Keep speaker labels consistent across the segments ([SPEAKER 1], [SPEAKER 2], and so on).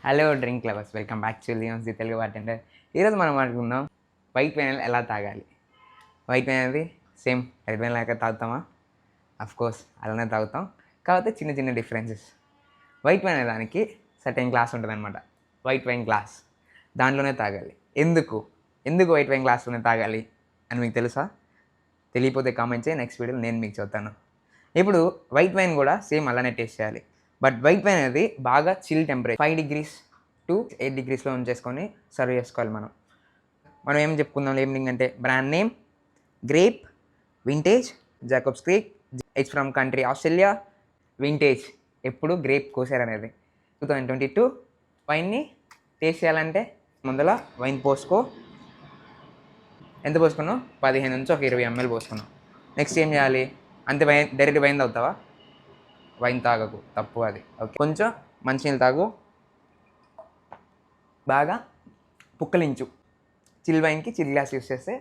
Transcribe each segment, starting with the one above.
[SPEAKER 1] Hello drink lovers, welcome back to Leons the Telugu bartender. ఈరోజు మనం మాట్లాడుకుందాం వైట్ వైన్ ఎలా తాగాలి. వైట్ వైన్ అనేది సేమ్ రెడ్ వైన్ లాగా తాగుతామా? కోర్స్ అలానే తాగుతాం. కాకపోతే చిన్న చిన్న డిఫరెన్సెస్. వైట్ వైన్ అనే దానికి సర్టెన్ గ్లాస్ ఉంటుందన్నమాట. వైట్ వైన్ గ్లాస్ దాంట్లోనే తాగాలి. ఎందుకు ఎందుకు వైట్ వైన్ గ్లాస్లోనే తాగాలి అని మీకు తెలుసా? తెలియపోతే కామెంట్ చేయి, నెక్స్ట్ వీడియోలో నేను మీకు చెప్తాను. ఇప్పుడు వైట్ వైన్ కూడా సేమ్ అలానే టేస్ట్ చేయాలి. బట్ వైట్ వైన్ అనేది బాగా చిల్ టెంపరేచర్ 5 degrees to 8 degreesలో ఉంచేసుకొని సర్వ్ చేసుకోవాలి. మనం ఏం చెప్పుకుందాం ఏమింగ్ అంటే brand name grape vintage Jacob's Creek. It's from country Australia. Vintage ఎప్పుడు గ్రేప్ కోసారనేది 2022. వైన్ని టేస్ట్ చేయాలంటే ముందర వైన్ పోసుకో. ఎంత పోసుకున్నావు? 15 నుంచి ఒక 20 ml పోసుకున్నావు. నెక్స్ట్ ఏం చేయాలి? అంతే వైన్ డైరెక్ట్ వైన్ తాగుతావా? వైన్ తాగకు, తప్పు అది. ఓకే, కొంచెం మంచినీళ్ళు తాగు. బాగా పుక్కలించు. చిల్ వైన్కి చిల్ గ్లాస్ యూస్ చేస్తే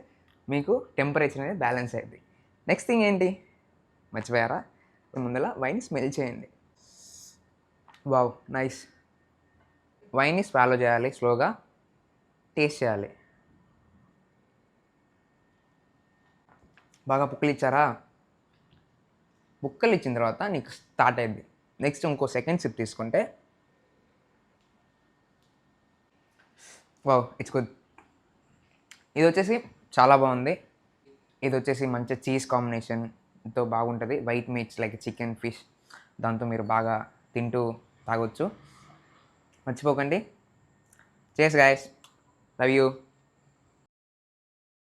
[SPEAKER 1] మీకు టెంపరేచర్ అనేది బ్యాలెన్స్ అయ్యింది. నెక్స్ట్ థింగ్ ఏంటి మర్చిపోయారా? ముందర వైన్ స్మెల్ చేయండి. Wow, nice. వైన్ని స్వాలో చేయాలి, స్లోగా టేస్ట్ చేయాలి. బాగా పుక్కలు ఇచ్చారా? బుక్కలు ఇచ్చిన తర్వాత నీకు స్టార్ట్ అయింది. నెక్స్ట్ ఇంకో సెకండ్ సిప్ తీసుకుంటే వావ్, ఇట్స్ గుడ్. ఇది వచ్చేసి చాలా బాగుంది. ఇది వచ్చేసి మంచి చీజ్ కాంబినేషన్తో బాగుంటుంది. White meats like chicken, fish దాంతో మీరు బాగా తింటూ తాగొచ్చు. మర్చిపోకండి. చేస్ గైస్, లవ్ యూ.